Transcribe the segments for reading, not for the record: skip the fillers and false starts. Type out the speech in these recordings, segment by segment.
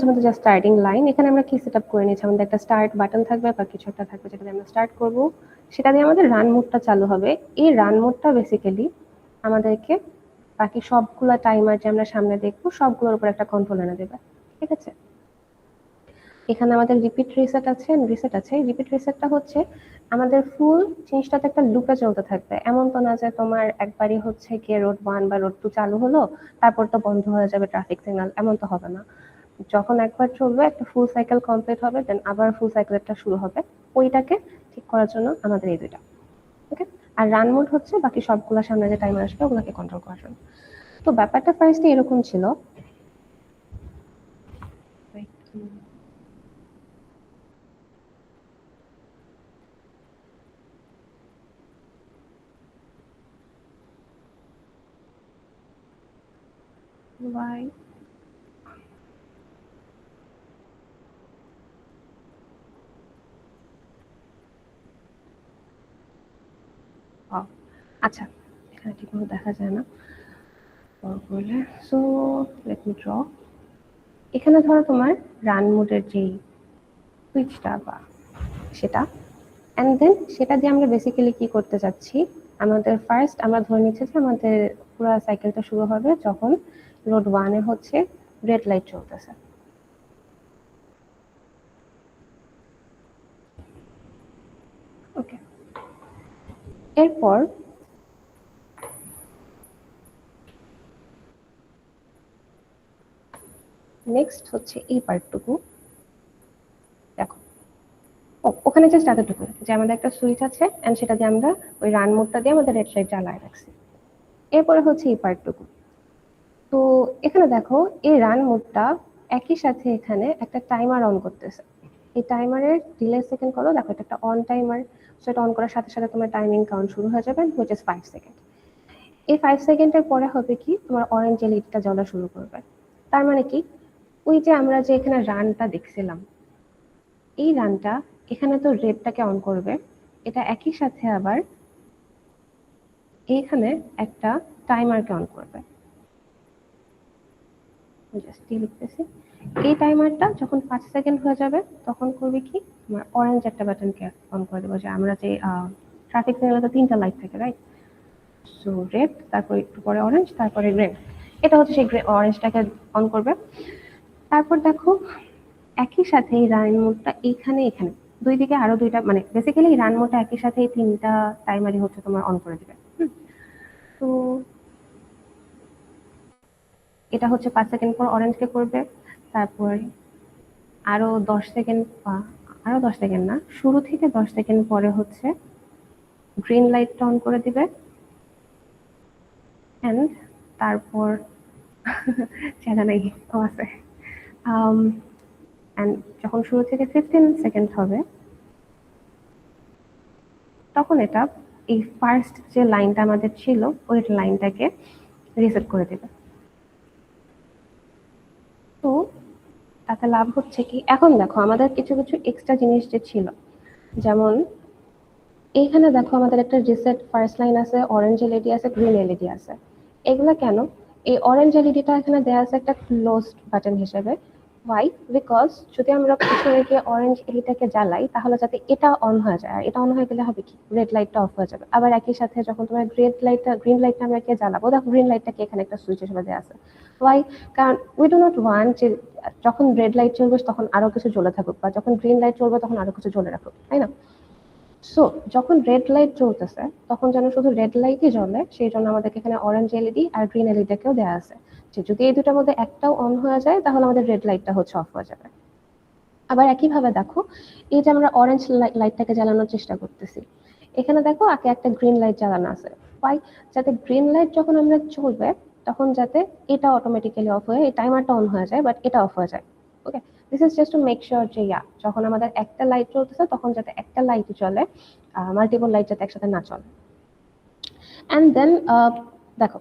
আমাদের যে starting line, এখানে আমরা কি সেট আপ করে নিয়েছি, আমাদের একটা স্টার্ট বাটন থাকবে বা কিছু একটা থাকবে যেটা দিয়ে আমরা স্টার্ট করব, সেটা দিয়ে আমাদের রান মোডটা চালু হবে। এই রান মোডটা বেসিক্যালি আমাদেরকে বাকি সবগুলা টাইমার যে আমরা সামনে দেখবো সবগুলোর উপর একটা কন্ট্রোল এনে দেবে, ঠিক আছে। এখানে আমাদের রিপিট রিসেট আছে, রিপিট রিসেটটা হচ্ছে আমাদের ফুল জিনিসটাতে একটা লুপে চলতে থাকবে। এমন তো না যে তোমার একবারই হচ্ছে গিয়ে রোড 1 বা রোড 2 চালু হলো তারপর তো বন্ধ হয়ে যাবে ট্রাফিক সিগন্যাল, এমন তো হবে না। যখন একবার চলবে একটা ফুল সাইকেল কমপ্লিট হবে, দেন আবার ফুল সাইকেল একটা শুরু হবে। ওইটাকে ঠিক করার জন্য আমাদের এই দুইটা, ওকে। আর রান মোড হচ্ছে বাকি সবগুলোর সামনে যে টাইমার আসবে ওগুলোকে কন্ট্রোল করার জন্য। তো ব্যাপারটা ফার্স্টে এরকম ছিল। Why? আচ্ছা, এখানে ঠিকমতো দেখা যায় না বলে, সো লেট মি ড্র। এখানে ধরো তোমার রান মোডের যেই সুইচটা বা সেটা, অ্যান্ড দেন সেটা দিয়ে আমরা বেসিক্যালি কি করতে চাচ্ছি, আমাদের ফার্স্ট আমরা ধরে নিচ্ছি যে আমাদের পুরো সাইকেলটা শুরু হবে যখন রোড 1-এ হচ্ছে রেড লাইট চলতেছে। ওকে, এরপর নেক্সট হচ্ছে এই পার্টটুকু। দেখো, ওখানে জাস্ট এতটুকু যে আমাদের একটা সুইচ আছে এন্ড সেটা দিয়ে আমরা ওই রান মোডটা দিয়ে আমাদের রেড লাইট জ্বালায় রাখছি। এরপরে হচ্ছে এই পার্টটুকু। তো এখানে দেখো এই রান মোডটা একই সাথে এখানে একটা টাইমার অন করতেছে। এই টাইমারের ডিলে সেকেন্ড কত দেখো, এটা একটা অন টাইমার। সেটা অন করার সাথে সাথে তোমার টাইমিং কাউন্ট শুরু হয়ে যাবে, হুইচ ইজ 5 সেকেন্ড। এই 5 সেকেন্ডের পরে হবে কি, তোমার অরেঞ্জ এলইডিটা জ্বলা শুরু করবে। তার মানে কি, ওই যে আমরা যে এখানে রানটা দেখছিলাম, এই রানটা এখানে তো রেডটাকে অন করবে, এটা একই সাথে আবার এইখানে একটা টাইমারকে অন করবে। জাস্ট লিখতেছি, এই টাইমারটা যখন 5 সেকেন্ড হয়ে যাবে তখন করবে কি, তোমার অরেঞ্জ একটা বাটনকে অন করে দেবো। যে আমরা যে ট্রাফিক সিগন্যালে তো 3টা লাইট থাকে, রাইট? সো রেড, তারপর একটু পরে অরেঞ্জ, তারপরে রেড। এটা হচ্ছে সেই অরেঞ্জটাকে অন করবে। তারপর দেখো একই সাথে এই রান মোডটা এখানে এখানে দুই দিকে আরো দুইটা, মানে বেসিক্যালি রান মোডটা একই সাথে এই 3টা টাইমারই হচ্ছে তোমার অন করে দিবে। তো এটা হচ্ছে 5 সেকেন্ড পর অরেঞ্জকে করবে, তারপর আরো 10 সেকেন্ড, আরো 10 সেকেন্ড না, শুরু থেকে 10 সেকেন্ড পরে হচ্ছে গ্রিন লাইটটা অন করে দিবে। এন্ড তারপর জানা নাই ও আছে, এন্ড যখন শুরু থেকে 15 সেকেন্ড হবে তখন এটা এই ফার্স্ট যে লাইনটা আমাদের ছিল ওই লাইনটাকে রিসেট করে দেবে। তো তাতে লাভ হচ্ছে কি, এখন দেখো আমাদের কিছু কিছু এক্সট্রা জিনিস যে ছিল, যেমন এইখানে দেখো আমাদের একটা রিসেট ফার্স্ট লাইন আছে, অরেঞ্জ এলইডি আছে, গ্রিন এলইডি আছে। এগুলা কেন, এই অরেঞ্জ এলইডিটা এখানে দেওয়া আছে একটা ক্লোজড বাটন হিসেবে। ওয়াই? বিকজ যদি আমরা পিছনে গিয়ে অরেঞ্জ এলইডিটাকে জ্বালাই তাহলে যাতে এটা অন হয়ে যায়, আর এটা অন হয়ে গেলে হবে কি, রেড লাইটটা অফ হয়ে যাবে। আবার একই সাথে যখন তোমার গ্রিন লাইটটা আমরা গিয়ে জ্বালাবো, দেখো গ্রিন লাইটটাকে এখানে একটা সুইচ হিসেবে দেওয়া আছে। ওয়াই? কারণ উই ডু নট ওয়ান্ট যে যখন রেড লাইট চলবে তখন আরো কিছু জ্বলে থাকুক, বা যখন গ্রিন লাইট চলবে তখন আরো কিছু জ্বলে রাখুক, তাই না? সো যখন রেড লাইট চলতেছে তখন যেন শুধু রেড লাইটই জ্বলে, সেই জন্য আমাদেরকে এখানে অরেঞ্জ এলইডি আর গ্রিন এলইডিকেও দেওয়া আছে, যে যদি এই দুটার মধ্যে একটাও অন হয়ে যায় তাহলে আমাদের রেড লাইটটা হচ্ছে অফ হয়ে যাবে। আবার একইভাবে দেখো, এই যে আমরা অরেঞ্জ লাইটটাকে জ্বালানোর চেষ্টা করতেছি, এখানে দেখো আগে একটা গ্রিন লাইট জ্বালানো আছে। ওয়াই? যাতে গ্রিন লাইট যখন আমরা চলবে তখন যাতে এটা অটোমেটিক্যালি অফ হয়ে এই টাইমারটা অন হয়ে যায়, বাট এটা অফ হয়ে যায়। Okay, this is just to make sure যে যখন আমাদের একটা লাইট চলতেছে তখন যাতে একটা লাইট চলে, মাল্টিপল লাইট যাতে একসাথে না চলে। অ্যান্ড দেন দেখো,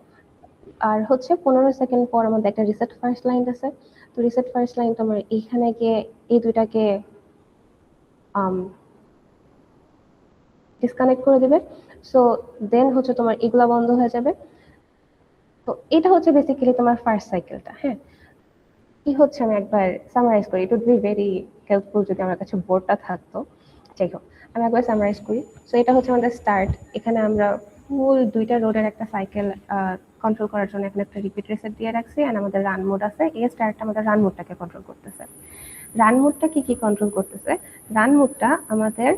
আর হচ্ছে 15 সেকেন্ড পর আমাদের একটা রিসেট ফার্স্ট লাইন আছে। তো রিসেট ফার্স্ট লাইন তোমার এইখানে গিয়ে এই দুইটাকে ডিসকানেক্ট করে দেবে। সো দেন হচ্ছে তোমার এগুলা বন্ধ হয়ে যাবে। তো এটা হচ্ছে বেসিক্যালি তোমার ফার্স্ট সাইকেলটা। হ্যাঁ, কি হচ্ছে আমি একবার সামারাইজ করি, it would be very helpful যদি আমার কাছে বোর্ডটা থাকতো। যাই হোক, আমি একবার সামারাইজ করি। সো এটা হচ্ছে আমাদের স্টার্ট। এখানে আমরা ফুল 2টা রোডের একটা সাইকেল কন্ট্রোল করার জন্য এখানে একটা রিপিট রিসেট দিয়ে রাখছি, আর আমাদের রান মোড আছে। এই স্টার্টটা আমাদের রান মোডটাকে কন্ট্রোল করতেছে। রান মোডটা কি কি কন্ট্রোল করতেছে? রান মোডটা আমাদের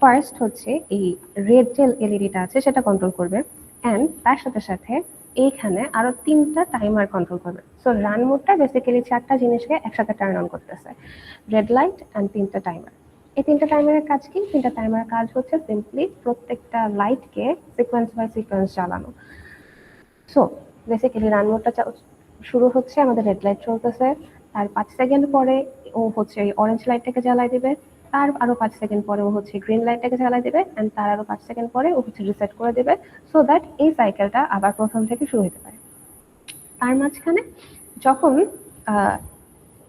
ফার্স্ট হচ্ছে এই রেড যে এলইডিটা আছে সেটা কন্ট্রোল করবে, অ্যান্ড তার সাথে সাথে এইখানে আরো 3টা টাইমার কন্ট্রোল করবে। সো রান মোডটা বেসিক্যালি 4টা জিনিসকে একসাথে টার্ন অন করতেছে, রেড লাইট অ্যান্ড 3টা টাইমার। এই 3টা টাইমারের কাজ কি? 3টা টাইমারের কাজ হচ্ছে সিম্পলি প্রত্যেকটা লাইটকে সিকোয়েন্স বাই সিকোয়েন্স জ্বালানো। সো বেসিক্যালি রান মোডটা শুরু হচ্ছে, আমাদের রেড লাইট চলতেছে, তার 5 সেকেন্ড পরে ও হচ্ছে এই অরেঞ্জ লাইটটাকে জ্বালাই দিবে, তার আরো 5 সেকেন্ড পরে ও হচ্ছে গ্রিন লাইটটাকে জ্বালাই দিবে, এন্ড তার আরো 5 সেকেন্ড পরে ও হচ্ছে রিসেট করে দিবে, সো দ্যাট এই সাইকেলটা আবার প্রথম থেকে শুরু হতে পারে। তার মাঝখানে যখন আহ,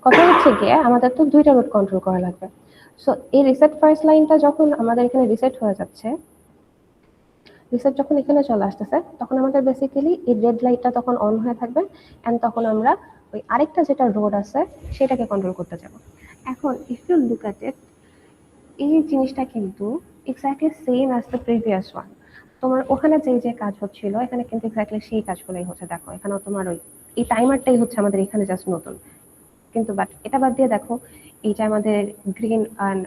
কথা হচ্ছে গিয়ে আমাদের তো 2টা রুট কন্ট্রোল করা লাগবে। সো এই রিসেট ফার্স্ট লাইনটা যখন আমাদের এখানে রিসেট হয়ে যাচ্ছে, রিসেট যখন এখানে চলে আসতেছে, তখন আমাদের বেসিক্যালি এই রেড লাইটটা তখন অন হয়ে থাকবে, এন্ড তখন আমরা ওই আরেকটা যেটা রোড আছে সেটাকে কন্ট্রোল করতে যাব। এখন if you look at it, এই জিনিসটা কিন্তু exactly same as the previous one. তোমার ওখানে যে যে কাজ হচ্ছিল এখানে কিন্তু এক্স্যাক্টলি সেই কাজগুলোই হচ্ছে। দেখো এখানেও তোমার ওই এই টাইমারটাই হচ্ছে আমাদের এখানে জাস্ট নতুন, কিন্তু বাট এটা বাদ দিয়ে দেখো, এই যে আমাদের গ্রিন অ্যান্ড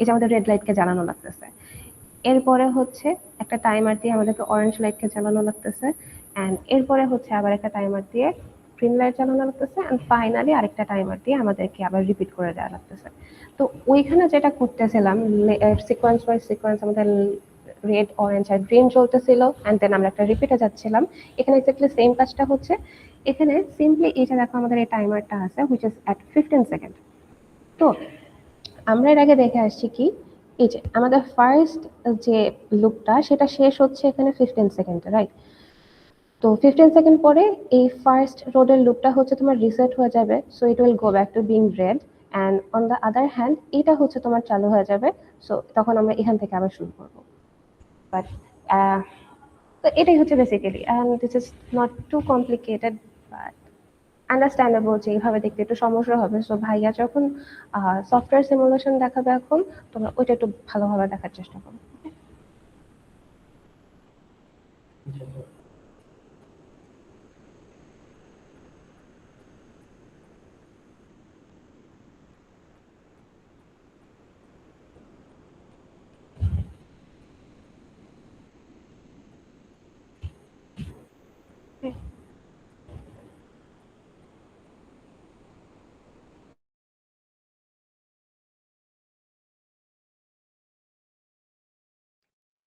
এই যে আমাদের রেড লাইটকে জ্বালানো লাগতেছে, এরপরে হচ্ছে একটা টাইমার দিয়ে আমাদেরকে অরেঞ্জ লাইটকে জ্বালানো লাগতেছে, অ্যান্ড এরপরে হচ্ছে আবার একটা টাইমার দিয়ে গ্রিন লাইট জ্বালানো লাগতেছে, অ্যান্ড ফাইনালি আরেকটা টাইমার দিয়ে আমাদেরকে আবার রিপিট করে দেওয়া লাগতেছে। তো ওইখানে যেটা করতেছিলাম, সিকোয়েন্স বাই সিকোয়েন্স আমাদের রেড অরেঞ্জ আর গ্রিন চলতেছিল, অ্যান্ড দেন আমরা একটা রিপিটে যাচ্ছিলাম। এখানে এক্স্যাক্টলি সেম কাজটা হচ্ছে। এখানে সিম্পলি এই যে দেখো আমাদের এই টাইমারটা আছে হুইচ ইজ অ্যাট 15 সেকেন্ড। তো আমরা এর আগে দেখে আসছি কি, এই যে আমাদের ফার্স্ট যে লুপটা সেটা শেষ হচ্ছে এখানে 15 সেকেন্ডে, রাইট? তো 15 সেকেন্ড পরে এই ফার্স্ট রোডের লুপটা হচ্ছে তোমার রিসেট হয়ে যাবে, so it will go back to being red, and on the other hand এটা হচ্ছে তোমার চালু হয়ে যাবে। সো তখন আমরা এখান থেকে আবার শুরু করবো। বাট তো এটাই হচ্ছে basically, and this is not too complicated, but understandable যে এইভাবে দেখতে একটু সমস্যা হবে। সো ভাইয়া যখন সফটওয়্যার সিমুলেশন দেখাবে এখন, তোমরা ওইটা একটু ভালোভাবে দেখার চেষ্টা করো। Okay?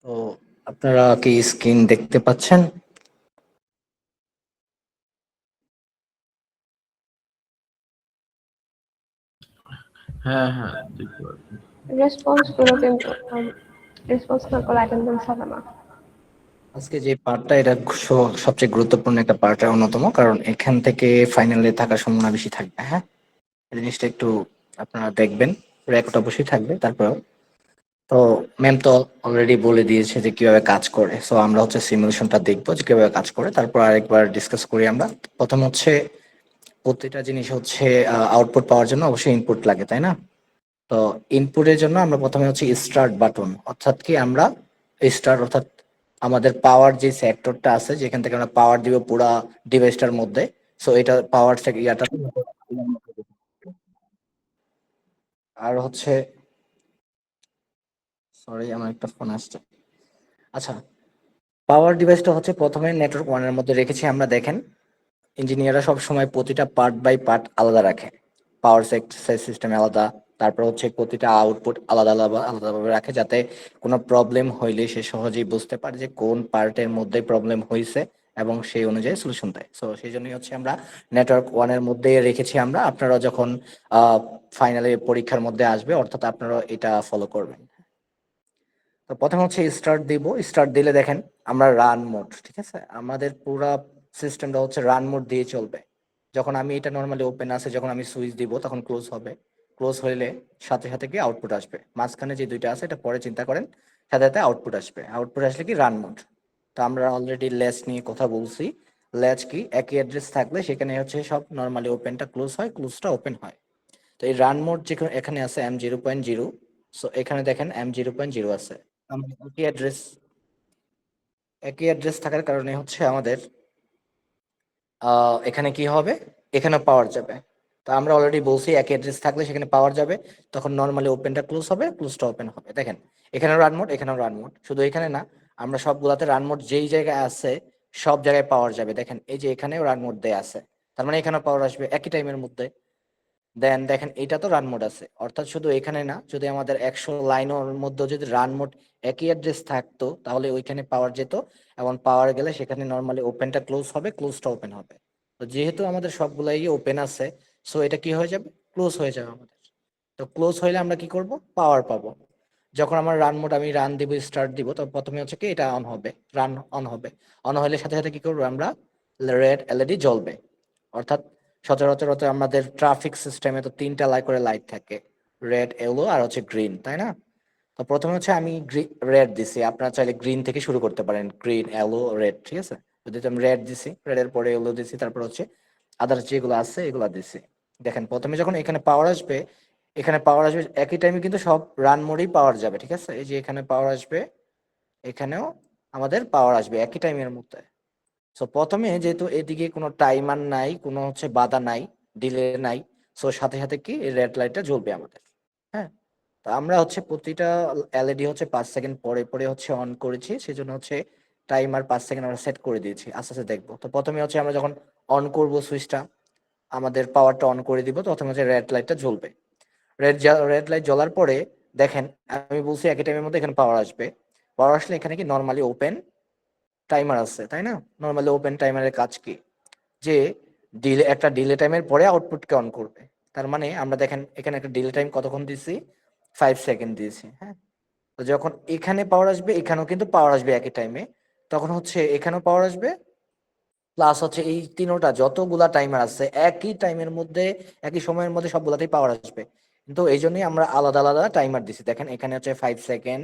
তো আপনারা কি স্ক্রিন দেখতে পাচ্ছেন? হ্যাঁ হ্যাঁ দেখতে পাচ্ছি। রেসপন্স গুলো কিন্তু রেসপন্স না করলে অ্যাটেন্ডেন্স হবে না। আজকে যে পার্টটা এটা সবচেয়ে গুরুত্বপূর্ণ একটা পার্টের অন্যতম, কারণ এখান থেকে ফাইনালে থাকার সম্ভাবনা বেশি থাকবে। হ্যাঁ, এই জিনিসটা একটু আপনারা দেখবেন। রেকর্ড অবশ্যই থাকবে তারপরেও। তো ম্যাম তো অলরেডি বলে দিয়েছে যে কিভাবে কাজ করে, সো আমরা হচ্ছে সিমুলেশনটা দেখবো যে কিভাবে কাজ করে, তারপর আরেকবার ডিসকাস করি আমরা। প্রথম হচ্ছে প্রতিটা জিনিস হচ্ছে আউটপুট পাওয়ার জন্য অবশ্যই ইনপুট লাগে, তাই না? তো ইনপুটের জন্য আমরা প্রথমে হচ্ছে স্টার্ট বাটন, অর্থাৎ কি আমরা স্টার্ট অর্থাৎ আমাদের পাওয়ার যে সেক্টরটা আছে যেখান থেকে আমরা পাওয়ার দিব পুরা ডিভাইসটার মধ্যে, সো এটা পাওয়ার থেকে ইয়াটা। আর হচ্ছে, সরি আমার একটা ফোন আসছে। আচ্ছা, পাওয়ার ডিভাইসটা হচ্ছে প্রথমে নেটওয়ার্ক ওয়ানের মধ্যে রেখেছি আমরা। দেখেন, ইঞ্জিনিয়াররা সব সময় প্রতিটা পার্ট বাই পার্ট আলাদা রাখে। পাওয়ার সিস্টেম আলাদা, তারপর হচ্ছে প্রতিটা আউটপুট আলাদা আলাদা আলাদাভাবে রাখে, যাতে কোনো প্রবলেম হইলে সে সহজেই বুঝতে পারে যে কোন পার্টের মধ্যে প্রবলেম হয়েছে এবং সেই অনুযায়ী সলিউশন দেয়। সো সেই জন্যই হচ্ছে আমরা নেটওয়ার্ক ওয়ানের মধ্যে রেখেছি আমরা। আপনারা যখন ফাইনালি পরীক্ষার মধ্যে আসবে, অর্থাৎ আপনারা এটা ফলো করবেন। তো প্রথমে হচ্ছে স্টার্ট দিব। স্টার্ট দিলে দেখেন আমরা রান মোড, ঠিক আছে, আমাদের পুরা সিস্টেমটা হচ্ছে রান মোড দিয়ে চলবে। যখন আমি এটা নর্মালি ওপেন আছে, যখন আমি সুইচ দিব তখন ক্লোজ হবে। ক্লোজ হইলে সাথে সাথে কি আউটপুট আসবে। মাঝখানে যে দুইটা আছে এটা পরে চিন্তা করেন, সাথে সাথে আউটপুট আসবে। আউটপুট আসলে কি রান মোড। তো আমরা অলরেডি লেস নিয়ে কথা বলছি, ল্যাচ কি একই অ্যাড্রেস থাকলে সেখানে হচ্ছে সব নর্মালি ওপেনটা ক্লোজ হয়, ক্লোজটা ওপেন হয়। তো এই রান মোড যেখানে এখানে আছে M0.0, সো এখানে দেখেন M0.0 আছে, মানে একই অ্যাড্রেস থাকার কারণে হচ্ছে আমাদের এখানে কি হবে, এখানে পাওয়ার যাবে। তো আমরা অলরেডি বলছি একই অ্যাড্রেস থাকলে সেখানে পাওয়ার যাবে, তখন নর্মালি ওপেনটা ক্লোজ হবে, ক্লোজটা ওপেন হবে। দেখেন এখানেও রান মোড, এখানেও রান মোড, শুধু এখানে না, আমরা সবগুলাতে রান মোড যেই জায়গায় আছে সব জায়গায় পাওয়ার যাবে। দেখেন এই যে এখানেও রান মোড দেয়া আছে, তার মানে এখানেও পাওয়ার আসবে একই টাইমের মধ্যে। দেন দেখেন এটা তো রান মোড আছে, অর্থাৎ শুধু এখানে না, যদি আমাদের 100 লাইনের মধ্যে যদি রান মোড একই অ্যাড্রেস থাকতো তাহলে ওইখানে পাওয়ার যেত, এবং পাওয়ার গেলে সেখানে নর্মালি ওপেনটা ক্লোজ হবে, ক্লোজটা ওপেন হবে। তো যেহেতু আমাদের সবগুলাই ওপেন আছে, সো এটা কি হয়ে যাবে, ক্লোজ হয়ে যাবে আমাদের। তো ক্লোজ হইলে আমরা কি করব, পাওয়ার পাবো। যখন আমার রান মোড আমি রান দিব, স্টার্ট দিব, তো প্রথমে হচ্ছে কি এটা অন হবে, রান অন হবে। অন হলে সাথে সাথে কি করবো আমরা, রেড এলইডি জ্বলবে। অর্থাৎ সচরাচর হচ্ছে আমাদের ট্রাফিক সিস্টেমে তো তিনটা লাইট করে লাইট থাকে, রেড, ইয়েলো আর হচ্ছে গ্রিন, তাই না? তো প্রথমে হচ্ছে আমি রেড দিছি, আপনারা চাইলে গ্রিন থেকে শুরু করতে পারেন, গ্রিন, ইয়েলো, রেড, ঠিক আছে? যদি আমি রেড দিছি, রেডের পরে ইয়েলো দিছি, তারপর হচ্ছে আদার্স যেগুলো আছে এগুলো দিছি। দেখেন প্রথমে যখন এখানে পাওয়ার আসবে, এখানে পাওয়ার আসবে একই টাইমে কিন্তু সব রান মোডেই পাওয়ার যাবে, ঠিক আছে? এই যে এখানে পাওয়ার আসবে, এখানেও আমাদের পাওয়ার আসবে একই টাইমের মধ্যে। সো প্রথমে যেহেতু এদিকে কোনো টাইমার নাই, কোনো হচ্ছে বাধা নাই, ডিলে নাই, সো সাথে সাথে কি রেড লাইটটা জ্বলবে আমাদের। হ্যাঁ, তো আমরা হচ্ছে প্রতিটা এলইডি হচ্ছে 5 সেকেন্ড পরে পরে হচ্ছে অন করেছি, সেজন্য হচ্ছে টাইমার 5 সেকেন্ড আমরা সেট করে দিয়েছি। আস্তে আস্তে দেখবো। তো প্রথমে হচ্ছে আমরা যখন অন করব সুইচটা, আমাদের পাওয়ারটা অন করে দিব, তখন হচ্ছে রেড লাইটটা জ্বলবে। রেড লাইট জ্বলার পরে দেখেন আমি বলছি একই টাইমের মধ্যে এখানে পাওয়ার আসবে। পাওয়ার আসলে এখানে কি নর্মালি ওপেন টাইমার আছে, তাই না? নর্মালি ওপেন টাইমারের কাজ কি, যে একটা ডিলে টাইমের পরে আউটপুটকে অন করবে। তার মানে আমরা দেখেন এখানে একটা ডিলে টাইম কতক্ষণ দিয়েছি, 5 সেকেন্ড দিয়েছি। হ্যাঁ, তো যখন এখানে পাওয়ার আসবে এখানেও কিন্তু পাওয়ার আসবে একই টাইমে, তখন হচ্ছে এখানেও পাওয়ার আসবে, প্লাস হচ্ছে এই তিনোটা যতগুলা টাইমার আছে একই টাইমের মধ্যে, একই সময়ের মধ্যে সবগুলাতেই পাওয়ার আসবে। কিন্তু এই জন্যই আমরা আলাদা আলাদা টাইমার দিছি। দেখেন এখানে হচ্ছে 5 সেকেন্ড,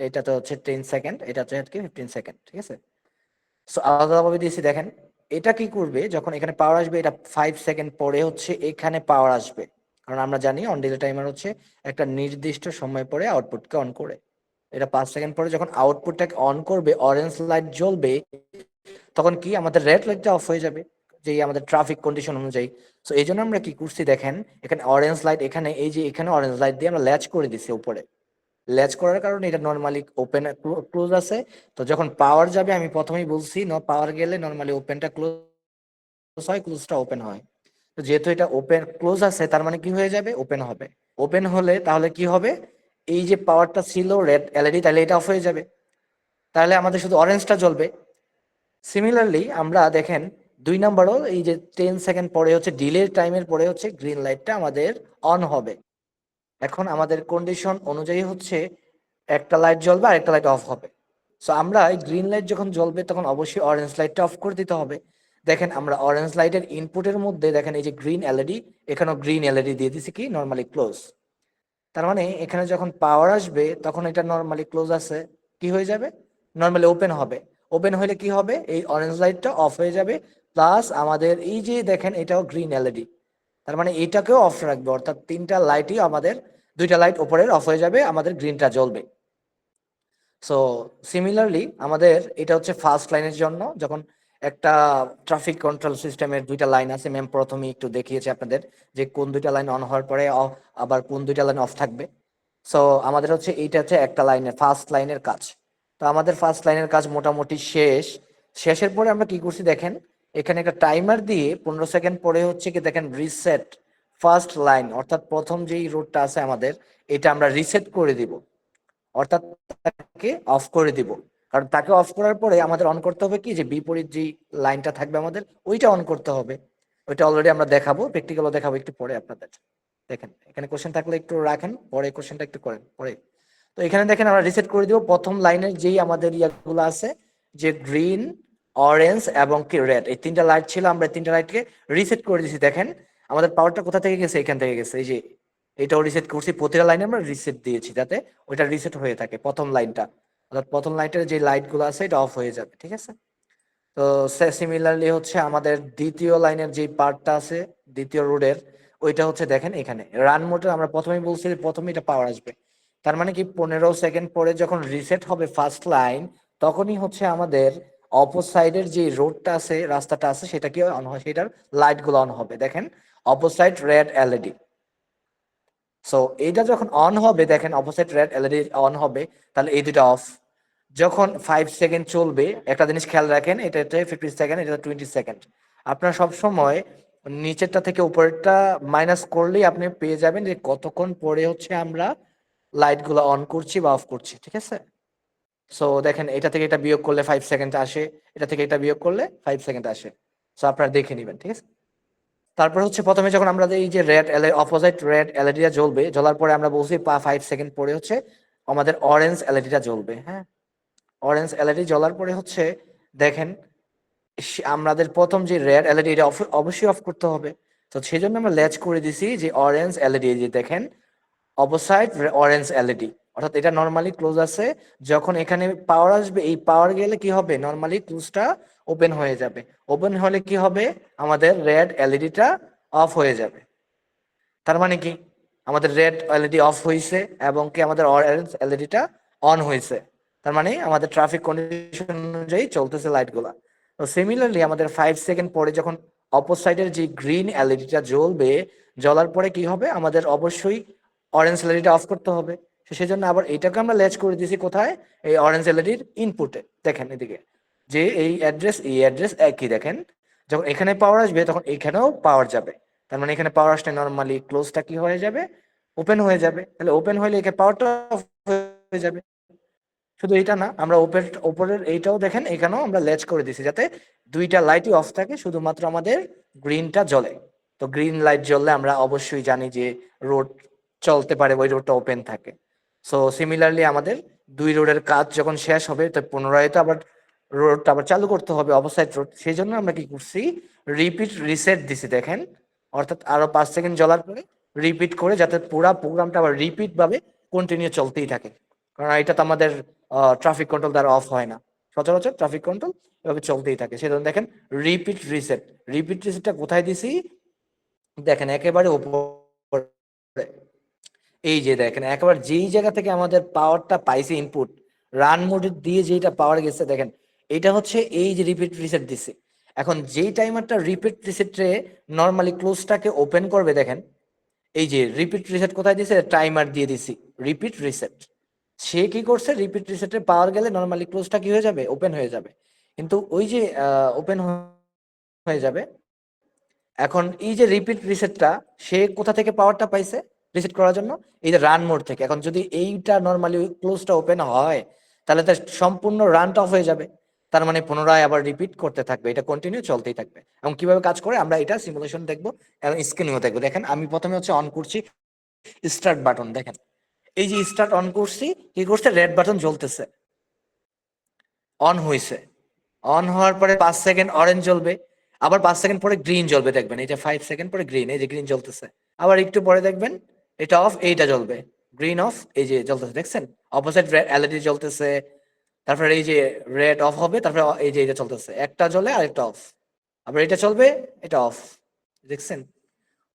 এটাতে হচ্ছে 10 সেকেন্ড, এটা হচ্ছে আর কি 15 সেকেন্ড, ঠিক আছে? সো আলাদাভাবে দিয়েছি। দেখেন এটা কি করবে, যখন এখানে পাওয়ার আসবে এটা 5 সেকেন্ড পরে হচ্ছে এখানে পাওয়ার আসবে, কারণ আমরা জানি অন ডিলে টাইমার হচ্ছে একটা নির্দিষ্ট সময় পরে আউটপুটকে অন করে। এটা 5 সেকেন্ড পরে যখন আউটপুটটাকে অন করবে, অরেঞ্জ লাইট জ্বলবে, তখন কি আমাদের রেড লাইটটা অফ হয়ে যাবে, যেই আমাদের ট্রাফিক কন্ডিশন অনুযায়ী। সো এই জন্য আমরা কি করছি, দেখেন এখানে অরেঞ্জ লাইট, এখানে এই যে এখানে অরেঞ্জ লাইট দিয়ে আমরা ল্যাচ করে দিছি উপরে। ল্যাচ করার কারণে এটা নর্মালি ওপেন ক্লোজ আছে। তো যখন পাওয়ার যাবে, আমি প্রথমেই বলছি পাওয়ার গেলে নর্মালি ওপেনটা ক্লোজ হয়, ক্লোজটা ওপেন হয়। তো যেহেতু এটা ওপেন ক্লোজ আছে, তার মানে কি হয়ে যাবে, ওপেন হবে। ওপেন হলে তাহলে কি হবে, এই যে পাওয়ারটা ছিল রেড এলইডি, তাহলে এটা অফ হয়ে যাবে, তাহলে আমাদের শুধু অরেঞ্জটা জ্বলবে। সিমিলারলি আমরা দেখেন 2 নম্বরও এই যে 10 সেকেন্ড পরে হচ্ছে ডিলে টাইমের পরে হচ্ছে গ্রিন লাইটটা আমাদের অন হবে। এখন আমাদের কন্ডিশন অনুযায়ী হচ্ছে একটা লাইট জ্বলবে আর একটা লাইট অফ হবে। সো আমরা এই গ্রিন লাইট যখন জ্বলবে তখন অবশ্যই অরেঞ্জ লাইটটা অফ করে দিতে হবে। দেখেন আমরা অরেঞ্জ লাইটের ইনপুটের মধ্যে দেখেন এই যে গ্রিন এলইডি, এখানেও গ্রিন এলইডি দিয়ে দিছি কি নর্মালি ক্লোজ। তার মানে এখানে যখন পাওয়ার আসবে তখন এটা নর্মালি ক্লোজ আছে, কি হয়ে যাবে, নর্মালি ওপেন হবে। ওপেন হলে কি হবে, এই অরেঞ্জ লাইটটা অফ হয়ে যাবে, প্লাস আমাদের এই যে দেখেন এটাও গ্রিন এলইডি, তার মানে এটাকেও অফ রাখবে, অর্থাৎ তিনটা লাইটই আমাদের, দুইটা লাইট ওপরের অফ হয়ে যাবে, আমাদের গ্রিনটা জ্বলবে। সো সিমিলারলি আমাদের এটা হচ্ছে ফার্স্ট লাইনের জন্য, যখন একটা ট্রাফিক কন্ট্রোল সিস্টেমের দুইটা লাইন আছে, ম্যাম প্রথমে একটু দেখিয়েছে আপনাদের যে কোন দুইটা লাইন অন হওয়ার পরে আবার কোন দুইটা লাইন অফ থাকবে। সো আমাদের হচ্ছে এইটা হচ্ছে একটা লাইনের ফার্স্ট লাইনের কাজ। তো আমাদের ফার্স্ট লাইনের কাজ মোটামুটি শেষ। শেষের পরে আমরা কি করছি দেখেন, এখানে একটা টাইমার দিয়ে 15 সেকেন্ড পরে হচ্ছে কি দেখেন রিসেট ফার্স্ট লাইন, অর্থাৎ প্রথম যেই রোডটা আছে আমাদের, এটা আমরা রিসেট করে দিব, অর্থাৎ তাকে অফ করে দিব। কারণ তাকে অফ করার পরে আমাদের অন করতে হবে কি, যে বিপরীত যে লাইনটা থাকবে আমাদের ওইটা অন করতে হবে। ওইটা অলরেডি আমরা দেখাবো, প্র্যাকটিক্যালও দেখাবো একটু পরে আপনাদের। দেখেন এখানে কোশ্চেন থাকলে একটু রাখেন, পরে কোশ্চেনটা একটু করেন পরে। তো এখানে দেখেন আমরা রিসেট করে দিব প্রথম লাইনের যেই আমাদের ইয়াগুলো আছে, যে গ্রিন, অরেঞ্জ এবং কি রেড, এই তিনটা লাইট ছিল, আমরা এই তিনটা লাইটকে রিসেট করে দিয়েছি। দেখেন আমাদের পাওয়ারটা কোথা থেকে গেছে, এখান থেকে গেছে, এই যে এটাও রিসেট করছি, প্রতিটা লাইনে আমরা রিসেট দিয়েছি যাতে ওইটা রিসেট হয়ে থাকে প্রথম লাইনটা, অর্থাৎ প্রথম লাইটের যে লাইট গুলো আছে এটা অফ হয়ে যাবে, ঠিক আছে? তো সিমিলারলি হচ্ছে আমাদের দ্বিতীয় লাইনের যে পার্টটা আছে দ্বিতীয় রোডের, ওইটা হচ্ছে দেখেন এখানে রান মোডে আমরা প্রথমেই বলছি প্রথমে এটা পাওয়ার আসবে। তার মানে কি 15 সেকেন্ড পরে যখন রিসেট হবে ফার্স্ট লাইন, তখনই হচ্ছে আমাদের অপর সাইডের যে রোডটা আছে রাস্তাটা আছে সেটা কি অন হয়, সেটার লাইট গুলো অন হবে। দেখেন অপোসাইড রেড এলইডি। সো এইটা যখন অন হবে, দেখেন অপোসাইড রেড এলইডি অন হবে, তাহলে এই দুটো অফ। যখন 5 সেকেন্ড চলবে, একটা জিনিস খেয়াল রাখেন, এটাতে 50 সেকেন্ড, এটা 20 সেকেন্ড। আপনার সব সময় নিচেরটা থেকে উপরেরটা মাইনাস করলেই আপনি পেয়ে যাবেন যে কতক্ষণ পরে হচ্ছে আমরা লাইট গুলো অন করছি বা অফ করছি, ঠিক আছে? সো দেখেন এটা থেকে এটা বিয়োগ করলে 5 সেকেন্ড আসে, এটা থেকে এটা বিয়োগ করলে 5 সেকেন্ড আসে। সো আপনারা দেখে নেবেন, ঠিক আছে? তারপর হচ্ছে প্রথমে যখন আমরা এই যে রেড অপোজিট রেড এলইডিটা জ্বলবে, জ্বলার পরে আমরা বলছি 5 সেকেন্ড পরে হচ্ছে আমাদের অরেঞ্জ এলইডিটা জ্বলবে। হ্যাঁ, অরেঞ্জ এলইডি জ্বলার পরে হচ্ছে দেখেন আমাদের প্রথম যে রেড এলইডি এটা অবশ্যই অফ করতে হবে। তো সেই জন্য আমরা ল্যাচ করে দিছি যে অরেঞ্জ এলইডি, যে দেখেন অপোসাইড অরেঞ্জ এলইডি, অর্থাৎ এটা নর্মালি ক্লোজ আছে। যখন এখানে পাওয়ার আসবে, এই পাওয়ার গেলে কি হবে, নর্মালি ক্লোজটা ওপেন হয়ে যাবে। ওপেন হলে কি হবে, আমাদের রেড এলইডিটা অফ হয়ে যাবে। তার মানে কি আমাদের রেড এলইডি অফ হয়েছে এবং কি আমাদের অরেঞ্জ এলইডিটা অন হয়েছে। তার মানে আমাদের ট্রাফিক কন্ডিশন অনুযায়ী চলতেছে লাইটগুলা। তো সিমিলারলি আমাদের 5 সেকেন্ড পরে যখন অপোসাইডের যে গ্রিন এলইডিটা জ্বলবে, জ্বলার পরে কি হবে, আমাদের অবশ্যই অরেঞ্জ এলইডিটা অফ করতে হবে। সেজন্য আবার এটাকে আমরা ল্যাচ করে দিয়েছি কোথায়, এই অরেঞ্জ এলইডির ইনপুটে। দেখেন এদিকে যে এই অ্যাড্রেস একই। দেখেন যখন এখানে পাওয়ার আসবে তখন এখানেও পাওয়ার যাবে। তার মানে এখানে পাওয়ার আসলে নর্মালি ক্লোজটা কি হয়ে যাবে, ওপেন হয়ে যাবে। তাহলে ওপেন হলে এখানে পাওয়ারটা অফ হয়ে যাবে। শুধু এটা না, আমরা উপরের এইটাও দেখেন এখানেও আমরা ল্যাচ করে দিছি যাতে দুইটা লাইটই অফ থাকে, শুধুমাত্র আমাদের গ্রিনটা জ্বলে। তো গ্রিন লাইট জ্বললে আমরা অবশ্যই জানি যে রোড চলতে পারে, ওই রোডটা ওপেন থাকে। সো সিমিলারলি আমাদের দুই রোডের কাজ যখন শেষ হবে, তো পুনরায় তো আবার রোডটা আবার চালু করতে হবে, অপোসাইড রোড। সেই জন্য আমরা কি করছি, রিপিট রিসেট দিছি। দেখেন অর্থাৎ আরো 5 সেকেন্ড জ্বলার পরে রিপিট করে, যাতে পুরা প্রোগ্রামটা আবার রিপিট ভাবে কন্টিনিউ চলতেই থাকে। কারণ এটা তো আমাদের ট্রাফিক কন্ট্রোল দ্বারা অফ হয় না, সচরাচর ট্রাফিক কন্ট্রোল এভাবে চলতেই থাকে। সেজন্য দেখেন রিপিট রিসেট। রিপিট রিসেটটা কোথায় দিছি, দেখেন একেবারে উপরে। এই যে দেখেন একেবারে যেই জায়গা থেকে আমাদের পাওয়ারটা পাইছে ইনপুট, রান মোড দিয়ে যেটা পাওয়ার গেছে, দেখেন এটা হচ্ছে এই যে রিপিট রিসেট দিছে। এখন যেই টাইমারটা রিপিট রিসেটে নর্মালি ক্লোজটাকে ওপেন করবে, দেখেন এই যে রিপিট রিসেট কোথায় দিছে, টাইমার দিয়ে দিছি রিপিট রিসেট। সে কি করছে, রিপিট রিসেটে পাওয়ার গেলে নর্মালি ক্লোজটা কি হয়ে যাবে, ওপেন হয়ে যাবে। কিন্তু ওই যে ওপেন হয়ে যাবে, এখন এই যে রিপিট রিসেটটা সে কোথা থেকে পাওয়ারটা পাইছে রিসেট করার জন্য, এই যে রান মোড থেকে। এখন যদি এইটা নর্মালি ক্লোজটা ওপেন হয়, তাহলে তার সম্পূর্ণ রানটা অফ হয়ে যাবে। তার মানে পুনরায় আবার রিপিট করতে থাকবে, এটা কন্টিনিউ চলতেই থাকবে। এবং কিভাবে কাজ করে আমরা এটা সিমুলেশন দেখবো এবং স্ক্রিনেও দেখবো। দেখেন আমি প্রথমে হচ্ছে অন করছি স্টার্ট বাটন। দেখেন এই যে স্টার্ট অন করছি, কি করছে, রেড বাটন জ্বলতেছে, অন হয়েছে। অন হওয়ার পরে 5 সেকেন্ড অরেঞ্জ জ্বলবে, আবার 5 সেকেন্ড পরে গ্রিন জ্বলবে। দেখবেন এই যে 5 সেকেন্ড পরে গ্রিন, এই যে গ্রিন জ্বলতেছে। আবার একটু পরে দেখবেন এটা অফ, এইটা জ্বলবে, গ্রিন অফ, এই যে জ্বলতেছে। দেখছেন অপোজিট এলইডি জ্বলতেছে, তারপরে এই যে রেড অফ হবে, তারপরে এই যে এটা চলতেছে, একটা জ্বলে আর একটা অফ, আবার এটা চলবে, এটা অফ। দেখছেন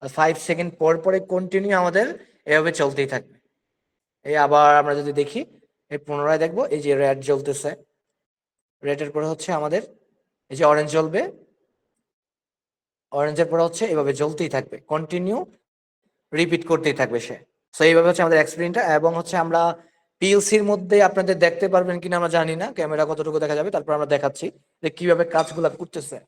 5 সেকেন্ড পর পরে কন্টিনিউ আমাদের এভাবে চলতেই থাকবে। এই আবার আমরা যদি দেখি, এই পুনরায় দেখবো, এই যে রেড জ্বলতেছে, রেডের পরে হচ্ছে আমাদের এই যে অরেঞ্জ জ্বলবে, অরেঞ্জের পরে হচ্ছে এভাবে জ্বলতেই থাকবে, কন্টিনিউ রিপিট করতেই থাকবে সে। সো এইভাবে হচ্ছে আমাদের এক্সপেরিয়েন্সটা। এবং হচ্ছে আমরা পিএলসির মধ্যে আপনাদের দেখতে পারবেন কিনা আমরা জানি না, ক্যামেরা কতটুকু দেখা যাবে, তারপর আমরা দেখাচ্ছি যে কিভাবে কাজগুলো করতেছে।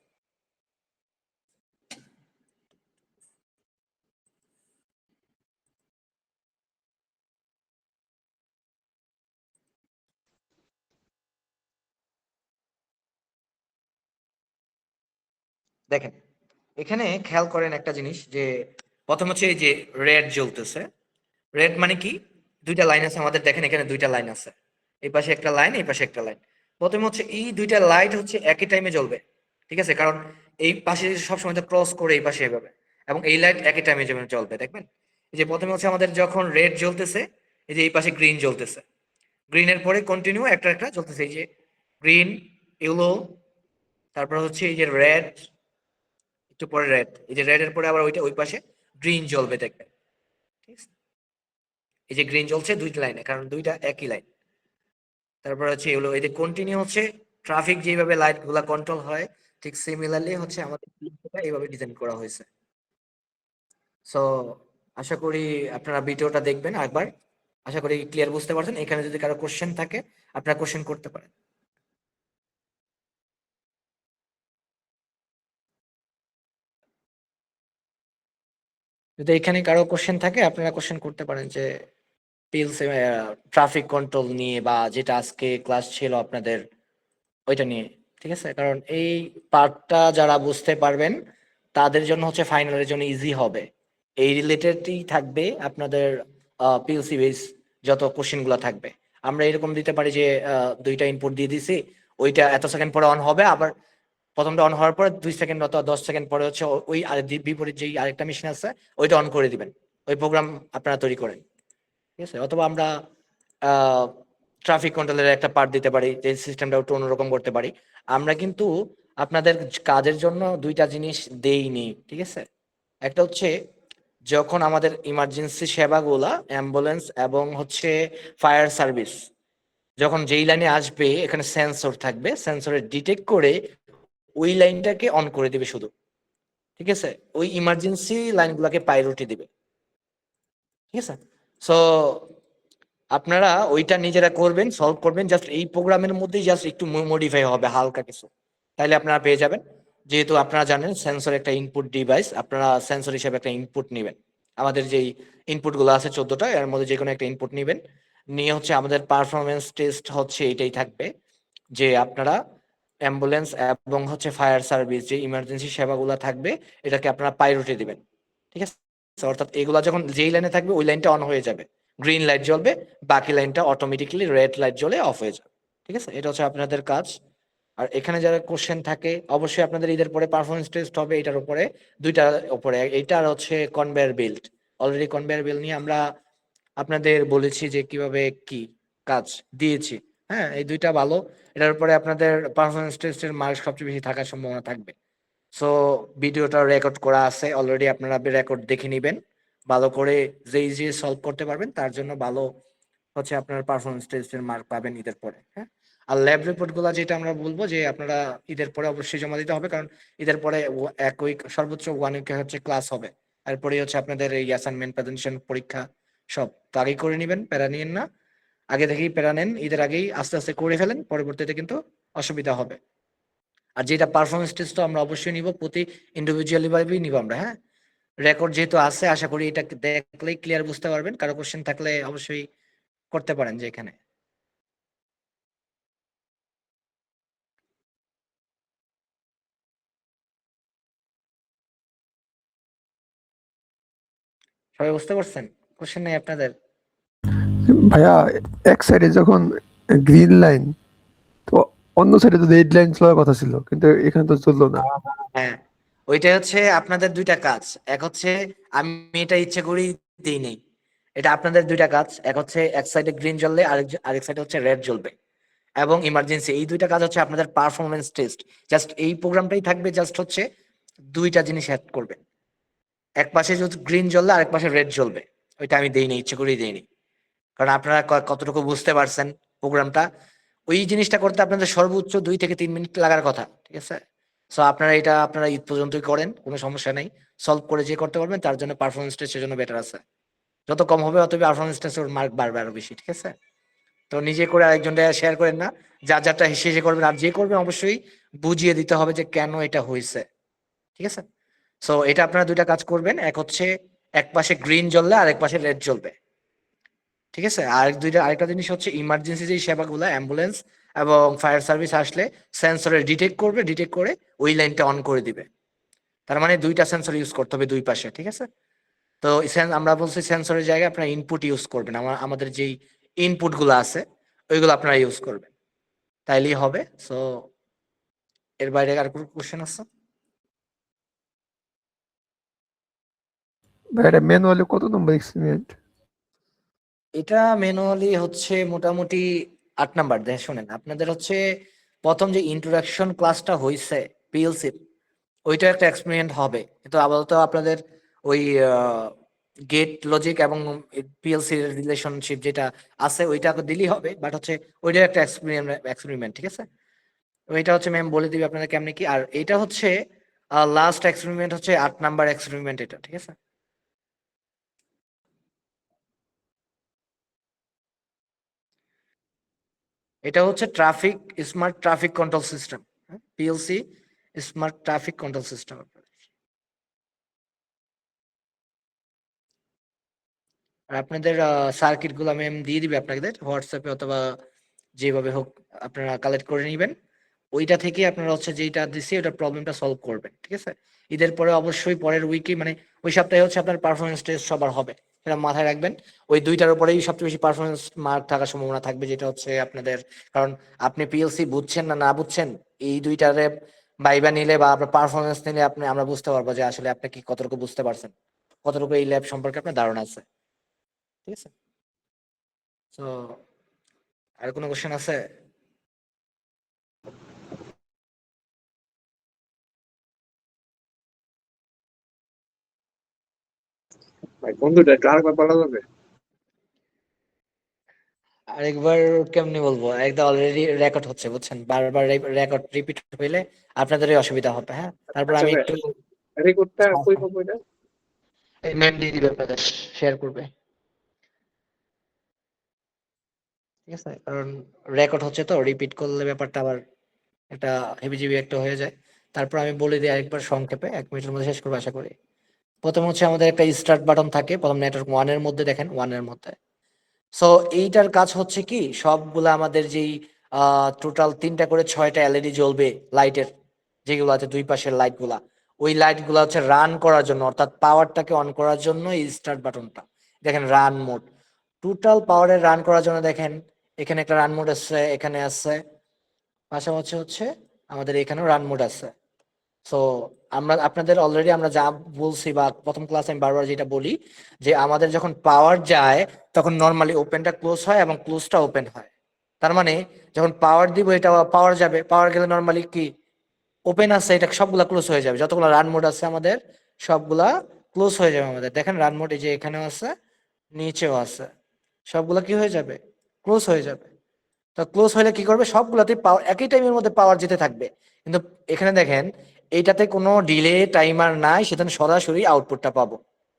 দেখেন এখানে খেয়াল করেন একটা জিনিস, যে প্রথম হচ্ছে এই যে রেড জ্বলতেছে। রেড মানে কি, দুইটা লাইন আছে আমাদের। দেখেন এখানে দুইটা লাইন আছে, এই পাশে একটা লাইন, এই পাশে একটা লাইন। প্রথমে হচ্ছে এই দুইটা লাইট হচ্ছে একই টাইমে জ্বলবে, ঠিক আছে? কারণ এই পাশে সবসময় তো ক্রস করে এই পাশে এভাবে, এবং এই লাইট একই টাইমে জ্বলবে। দেখবেন এই যে প্রথমে হচ্ছে আমাদের যখন রেড জ্বলতেছে, এই যে এই পাশে গ্রিন জ্বলতেছে, গ্রিনের পরে কন্টিনিউ একটা একটা জ্বলতেছে, এই যে গ্রিন, ইয়েলো, তারপর হচ্ছে এই যে রেড, একটু পরে রেড, এই যে রেড এর পরে আবার ওই পাশে গ্রিন জ্বলবে দেখবেন, ঠিক আছে? এই যে গ্রিন জ্বলছে দুইটা লাইনে, কারণ দুইটা একই লাইন। তারপর হচ্ছে এগুলো এই যে কন্টিনিউ হচ্ছে ট্রাফিক, যেভাবে লাইট গুলা কন্ট্রোল হয় ঠিক সিমিলারলি হচ্ছে আমাদের এইভাবে ডিজাইন করা হয়েছে। সো আশা করি আপনারা ভিডিওটা দেখবেন একবার, আশা করি ক্লিয়ার বুঝতে পারছেন। এখানে যদি কারো কোশ্চেন থাকে আপনারা কোশ্চেন করতে পারেন। যদি এখানে কারো কোশ্চেন থাকে আপনারা কোশ্চেন করতে পারেন, যে পিএলসি ট্রাফিক কন্ট্রোল নিয়ে বা যেটা আজকে ক্লাস ছিল আপনাদের ওইটা নিয়ে, ঠিক আছে? কারণ এই পার্টটা যারা বুঝতে পারবেন তাদের জন্য হচ্ছে ফাইনালের জন্য ইজি হবে। এই রিলেটেডই থাকবে আপনাদের পিএলসি বেস যত কোশ্চেন গুলো থাকবে। আমরা এরকম দিতে পারি যে দুইটা ইনপুট দিয়ে দিছি, ওইটা এত সেকেন্ড পরে অন হবে, আবার প্রথমটা অন হওয়ার পরে 2 সেকেন্ড অথবা 10 সেকেন্ড পরে হচ্ছে ওই বিপরীত যেই আরেকটা মেশিন আছে ওইটা অন করে দিবেন। ওই প্রোগ্রাম আপনারা তৈরি করেন, ঠিক আছে? অথবা আমরা ট্রাফিক কন্ট্রোলের একটা পার্ট দিতে পারি, যে সিস্টেমটা একটু অন্যরকম করতে পারি। আমরা কিন্তু আপনাদের কাজের জন্য দুইটা জিনিস দেইনি, ঠিক আছে? একটা হচ্ছে যখন আমাদের ইমার্জেন্সি সেবাগুলা অ্যাম্বুলেন্স এবং হচ্ছে ফায়ার সার্ভিস যখন যেই লাইনে আসবে, এখানে সেন্সর থাকবে, সেন্সরে ডিটেক্ট করে ওই লাইনটাকে অন করে দিবে শুধু, ঠিক আছে? ওই ইমার্জেন্সি লাইনগুলোকে প্রায়োরিটি দিবে, ঠিক আছে? সো আপনারা ওইটা নিজেরা করবেন, সলভ করবেন, জাস্ট এই প্রোগ্রামের মধ্যেই জাস্ট একটু মডিফাই হবে হালকা কিছু, তাইলে আপনারা পেয়ে যাবেন। যেহেতু আপনারা জানেন সেন্সর একটা ইনপুট ডিভাইস, আপনারা সেন্সর হিসেবে একটা ইনপুট নেবেন। আমাদের যেই ইনপুট গুলো আছে 14টা, এর মধ্যে যে কোনো একটা ইনপুট নেবেন, নিয়ে হচ্ছে আমাদের পারফরমেন্স টেস্ট হচ্ছে এটাই থাকবে, যে আপনারা অ্যাম্বুলেন্স এবং হচ্ছে ফায়ার সার্ভিস যে ইমার্জেন্সি সেবাগুলো থাকবে এটাকে আপনারা প্রায়োরিটি দিবেন, ঠিক আছে? অর্থাৎ এগুলা যখন যেই লাইনে থাকবে ওই লাইনটা অন হয়ে যাবে, গ্রিন লাইট জ্বলবে, বাকি লাইনটা অটোমেটিক্যালি রেড লাইট জ্বলে অফ হয়ে যাবে, ঠিক আছে? এটা হচ্ছে আপনাদের কাজ। আর এখানে যারা কোশ্চেন থাকে অবশ্যই আপনাদের ঈদের পরে পারফরমেন্স টেস্ট হবে এটার উপরে, দুইটার উপরে। এইটার হচ্ছে conveyor belt, already conveyor belt নিয়ে আমরা আপনাদের বলেছি যে কিভাবে কি কাজ দিয়েছি। হ্যাঁ, এই দুইটা ভালো, এটার উপরে আপনাদের পারফরমেন্স টেস্টের মার্ক সবচেয়ে বেশি থাকার সম্ভাবনা থাকবে। সো ভিডিওটা রেকর্ড করা আছে অলরেডি, আপনারা রেকর্ড দেখে নেবেন ভালো করে, যেই যে সলভ করতে পারবেন তার জন্য ভালো হচ্ছে আপনার পারফরমেন্স টেস্টের মার্ক পাবেন ঈদের পরে। হ্যাঁ, আর ল্যাব রিপোর্ট গুলো যেটা আমরা বলবো যে আপনারা ঈদের পরে অবশ্যই জমা দিতে হবে, কারণ ঈদের পরে এক উইক সর্বোচ্চ 1 উইকে হচ্ছে ক্লাস হবে, তারপরে হচ্ছে আপনাদের এই অ্যাসাইনমেন্ট প্রেজেন্টেশন পরীক্ষা সব তো আগেই করে নেবেন, প্যারা নিয়েন না, আগে থেকেই প্যারা নেন, ঈদের আগেই আস্তে আস্তে করে ফেলেন, পরবর্তীতে কিন্তু অসুবিধা হবে। আর যেটা পারফরমেন্স টেস্ট তো আমরা অবশ্যই নিব, প্রতি ইন্ডিভিজুয়ালি ভাবেই নিব আমরা। হ্যাঁ, রেকর্ড যেহেতু আছে আশা করি এটা দেখলেই ক্লিয়ার বুঝতে পারবেন, কারো কোশ্চেন থাকলে অবশ্যই করতে পারেন যে এখানে। সবাই বুঝতে পারছেন? কোশ্চেন নেই আপনাদের? ভাইয়া, এক সাইডে যখন গ্রিন লাইন, তো অন্য সাইডে তো রেড লাইন চলার কথা ছিল, কিন্তু এখানে তো চললো না। হ্যাঁ, ওইটা হচ্ছে আপনাদের দুইটা কাজ। এক হচ্ছে আমি এটা ইচ্ছে করি দিই নেই, এটা আপনাদের দুইটা কাজ। এক হচ্ছে এক সাইডে গ্রিন জ্বললে আরেক সাইডে হচ্ছে রেড জ্বলবে, এবং ইমার্জেন্সি, এই দুইটা কাজ হচ্ছে আপনাদের পারফরমেন্স টেস্ট। জাস্ট এই প্রোগ্রামটাই থাকবে, জাস্ট হচ্ছে দুইটা জিনিস অ্যাড করবেন, এক পাশে যদি গ্রিন জ্বললে আরেক পাশে রেড জ্বলবে। ওইটা আমি দেইনি, ইচ্ছে করেই দেইনি, কারণ আপনারা কতটুকু বুঝতে পারছেন প্রোগ্রামটা, ওই জিনিসটা করতে আপনাদের সর্বোচ্চ 2 থেকে 3 মিনিট লাগার কথা, ঠিক আছে? সো আপনারা এটা আপনারা ঈদ পর্যন্তই করেন, কোনো সমস্যা নেই। সলভ করে যে করতে পারবেন তার জন্য পারফরমেন্স টেস্টের জন্য বেটার আছে, যত কম হবে অত পারফরমেন্স টেস্টের মার্ক বাড়বে আরো বেশি, ঠিক আছে? তো নিজে করে আরেকজনটা শেয়ার করেন না, যার যারটা শেষে করবেন, আর যে করবেন অবশ্যই বুঝিয়ে দিতে হবে যে কেন এটা হয়েছে, ঠিক আছে? সো এটা আপনারা দুইটা কাজ করবেন, এক হচ্ছে এক পাশে গ্রিন জ্বললে আরেক পাশে রেড জ্বলবে, ঠিক আছে? আরেকটা জিনিস হচ্ছে ইমার্জেন্সি যে সেবাগুলো অ্যাম্বুলেন্স এবং ফায়ার সার্ভিস আসলে সেন্সরে ডিটেক্ট করবে, ডিটেক্ট করে ওই লাইনটা অন করে দিবে। তার মানে দুইটা সেন্সর ইউজ করতে হবে দুই পাশে, ঠিক আছে? তো আমরা বলছি সেন্সরের জায়গায় আপনারা ইনপুট ইউজ করবেন, আমাদের যেই ইনপুট গুলো আছে ওইগুলো আপনারা ইউজ করবেন, তাইলেই হবে। সো এর বাইরে আর কোনো কোশ্চেন আছে? ভাই, এটা ম্যানুয়ালি কত নম্বর এক্সপেরিমেন্ট? এটা ম্যানুয়ালি হচ্ছে মোটামুটি 8 নাম্বার। দেখে শোনেন, আপনাদের হচ্ছে প্রথম যে ইন্ট্রোডাকশন ক্লাসটা হয়েছে পিএলসির, ওইটা একটা এক্সপেরিমেন্ট হবে, কিন্তু আপাতত আপনাদের ওই গেট লজিক এবং পিএলসির রিলেশনশিপ যেটা আছে ওইটা দিলেই হবে, বাট হচ্ছে ওইটা একটা এক্সপেরিমেন্ট, ঠিক আছে? ওইটা হচ্ছে ম্যাম বলে দিবে আপনাদের কেমনে কি। আর এটা হচ্ছে লাস্ট এক্সপেরিমেন্ট, হচ্ছে 8 নাম্বার এক্সপেরিমেন্ট এটা, ঠিক আছে? এটা হচ্ছে smart traffic control system, PLC smart traffic control system. আর আপনাদের সার্কিট গুলো ম্যাম দিয়ে দিবে আপনাদের হোয়াটসঅ্যাপে, অথবা যেভাবে হোক আপনারা কালেক্ট করে নেবেন। ওইটা থেকে আপনারা হচ্ছে যেটা দিছি ওটা প্রবলেমটা সলভ করবেন, ঠিক আছে? ঈদের পরে অবশ্যই পরের উইকে, মানে ওই সপ্তাহে হচ্ছে আপনার পারফরমেন্স টেস্ট সবার হবে, সেটা মাথায় রাখবেন। ওই দুইটার উপরেই সবচেয়ে বেশি পারফরমেন্স মার্ক থাকার সম্ভাবনা থাকবে, যেটা হচ্ছে আপনাদের, কারণ আপনি পিএলসি বুঝছেন না না বুঝছেন, এই দুইটারে ভাইবা নিলে বা আপনার পারফরমেন্স নিলে আমরা বুঝতে পারবো যে আসলে আপনি কি কতটুকু বুঝতে পারছেন, কতটুকু এই ল্যাব সম্পর্কে আপনার ধারণা আছে, ঠিক আছে? তো আর কোনো কোশ্চেন আছে? ভাই বন্ধুটা একটু আরেকবার বলা যাবে? আরেকবার কেমনি বলবো, একদম অলরেডি রেকর্ড হচ্ছে বুঝছেন, বারবার রেকর্ড রিপিট হইলে আপনাদেরই অসুবিধা হবে। হ্যাঁ, তারপর আচ্ছা আমি ভাই, একটু রেকর্ডটা কই পাবো এটা? ম্যাম দিয়ে দিবে আপনাদের, শেয়ার করবে, ঠিক আছে? কারণ রেকর্ড হচ্ছে তো, রিপিট করলে ব্যাপারটা আবার একটা হেবিজিবি একটা হয়ে যায়। তারপর আমি বলে দিই আরেকবার সংক্ষেপে, 1 মিনিটের মধ্যে শেষ করবো আশা করি। প্রথম হচ্ছে আমাদের একটা স্টার্ট বাটন থাকে প্রথম নেটওয়ার্ক ওয়ানের মধ্যে, দেখেন ওয়ানের মধ্যে। সো এইটার কাজ হচ্ছে কি, সবগুলা আমাদের যেই টোটাল 3টা করে 6টা এলইডি জ্বলবে লাইটের, যেগুলো আছে দুই পাশের লাইট গুলা, ওই লাইট গুলা হচ্ছে রান করার জন্য, অর্থাৎ পাওয়ারটাকে অন করার জন্য এই স্টার্ট বাটনটা। দেখেন রান মোড, টোটাল পাওয়ারের রান করার জন্য দেখেন এখানে একটা রান মোড আছে, এখানে আছে, পাশাপাশি হচ্ছে আমাদের এখানেও রান মোড আছে। সো আমরা আপনাদের অলরেডি আমরা যা বলছি বা প্রথম ক্লাসে আমি বারবার যেটা বলি, যে আমাদের যখন পাওয়ার যায় তখন নর্মালি ওপেনটা ক্লোজ হয় এবং ক্লোজটা ওপেন হয়। তার মানে যখন পাওয়ার দিব এটা পাওয়ার যাবে, পাওয়ার গেলে নর্মালি কি ওপেন আছে এটা সবগুলা ক্লোজ হয়ে যাবে, যতগুলো রান মোড আছে আমাদের সবগুলা ক্লোজ হয়ে যাবে আমাদের। দেখেন রান মোড এই যে এখানেও আছে, নিচেও আছে, সবগুলা কি হয়ে যাবে, ক্লোজ হয়ে যাবে। তো ক্লোজ হলে কি করবে, সবগুলাতে পাওয়ার একই টাইমের মধ্যে পাওয়ার যেতে থাকবে। কিন্তু এখানে দেখেন এইটাতে কোনো ডিলে টাইমার নাই, সেখানে সরাসরি আউটপুটটা পাবো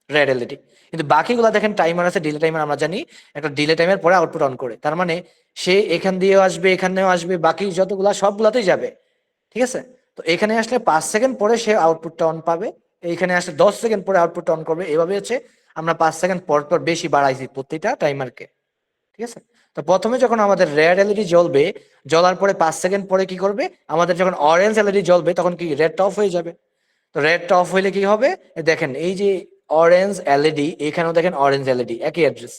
রেড এলইডি। কিন্তু বাকিগুলা দেখেন টাইমার আছে, ডিলে টাইমার আমরা জানি, একটা ডিলে টাইমের পরে আউটপুট অন করে, তার মানে সে এখান দিয়েও আসবে এখানেও আসবে, বাকি যতগুলা সবগুলাতেই যাবে, ঠিক আছে? তো এখানে আসলে 5 সেকেন্ড পরে সে আউটপুটটা অন পাবে, এইখানে আসলে 10 সেকেন্ড পরে আউটপুটটা অন করবে, এভাবে হচ্ছে আমরা 5 সেকেন্ড পর পর বেশি বাড়াইছি প্রতিটা টাইমারকে, ঠিক আছে? তো প্রথমে যখন আমাদের রেড এলইডি জ্বলবে, জ্বলার পরে 5 সেকেন্ড পরে কি করবে, আমাদের যখন অরেঞ্জ এলইডি জ্বলবে তখন কি রেডটা অফ হয়ে যাবে। তো রেডটা অফ হইলে কি হবে, দেখেন এই যে অরেঞ্জ এলইডি, এখানেও দেখেন অরেঞ্জ এলইডি, একই অ্যাড্রেস।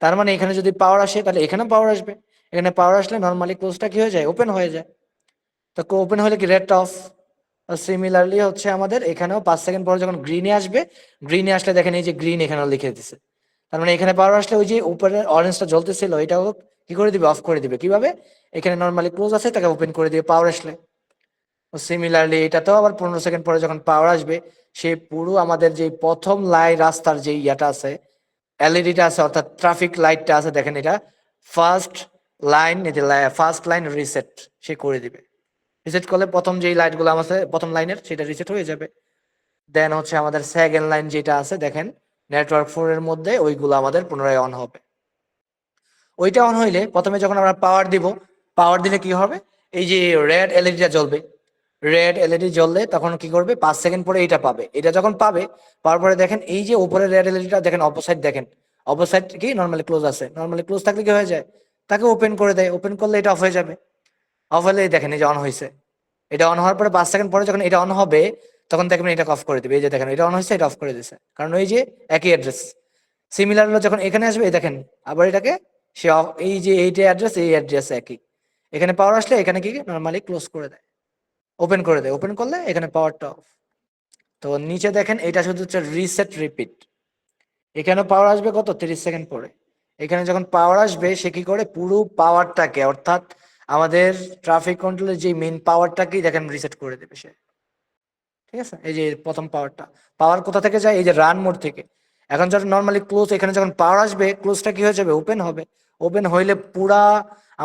তার মানে এখানে যদি পাওয়ার আসে তাহলে এখানেও পাওয়ার আসবে, এখানে পাওয়ার আসলে নর্মালি ক্লোজটা কি হয়ে যায়, ওপেন হয়ে যায়। তো ওপেন হলে কি রেডটা অফ। সিমিলারলি হচ্ছে আমাদের এখানেও 5 সেকেন্ড পরে যখন গ্রিনে আসবে, গ্রিনে আসলে দেখেন এই যে গ্রিন এখানেও লিখে দিছে, তার মানে এখানে পাওয়ার আসলে ওই যে উপরে অরেঞ্জটা জ্বলতেছিল এটাও কি করে দিবে, অফ করে দিবে। কিভাবে, এখানে নর্মালি ক্লোজ আছে তাকে ওপেন করে দিবে পাওয়ার আসলে। সিমিলারলি এটাতেও আবার 15 সেকেন্ড পরে যখন পাওয়ার আসবে, সে পুরো আমাদের যে প্রথম লাইন রাস্তার যে ইয়াটা আছে, এলইডিটা আছে অর্থাৎ ট্রাফিক লাইটটা আছে, দেখেন এটা ফার্স্ট লাইন, এই যে ফার্স্ট লাইন রিসেট সে করে দিবে। রিসেট করলে প্রথম যেই লাইটগুলো আছে প্রথম লাইনের সেটা রিসেট হয়ে যাবে। দেন হচ্ছে আমাদের সেকেন্ড লাইন যেটা আছে দেখেন নেটওয়ার্ক 4 এর মধ্যে, ওইগুলো আমাদের পুনরায় অন হবে। ওইটা অন হইলে প্রথমে যখন আমরা পাওয়ার দিব, পাওয়ার দিলে কি হবে, এই যে রেড এলইডিটা জ্বলবে, রেড এলইডি জ্বললে তখন কি করবে, 5 সেকেন্ড পরে এটা পাবে, এটা যখন পাবে পাওয়ার পরে দেখেন এই যে উপরে রেড এলইডিটা দেখেন অপোসাইড, দেখেন অপোসাইড কি নর্মালি ক্লোজ আছে, নর্মালি ক্লোজ থাকলে কি হয়ে যায়, তাকে ওপেন করে দেয়, ওপেন করলে এটা অফ হয়ে যাবে। অফ হলে দেখেন এই যে অন হয়েছে, এটা অন হওয়ার পরে 5 সেকেন্ড পরে যখন এটা অন হবে তখন দেখবেন এটা অফ করে দিবে, এই যে দেখেন এটা অন হয়েছে, এটা অফ করে দিছে, কারণ ওই যে একই অ্যাড্রেস। সিমিলার হলো যখন এখানে আসবে, এই দেখেন আবার এটাকে সে এই যে এইটা অ্যাড্রেস, এই অ্যাড্রেস একই, এখানে পাওয়ার আসলে এখানে কি নর্মালি ক্লোজ করে দেয়, ওপেন করে দেয়, ওপেন করলে এখানে পাওয়ারটা অফ। তো নিচে দেখেন এটা শুধু হচ্ছে রিসেট রিপিট, এখানে পাওয়ার আসবে কত 30 সেকেন্ড পরে, এখানে যখন পাওয়ার আসবে সে কি করে পুরো পাওয়ারটাকে, অর্থাৎ আমাদের ট্রাফিক কন্ট্রোলের যে মেইন পাওয়ারটাকেই দেখেন রিসেট করে দেবে সে। ঠিক আছে, এই যে প্রথম পাওয়ার কোথা থেকে যায়, এই যে রান মোড থেকে। এখন যখন নর্মালি ক্লোজ, এখানে যখন পাওয়ার আসবে ক্লোজটা কি হয়ে যাবে, ওপেন হবে। ওপেন হইলে পুরা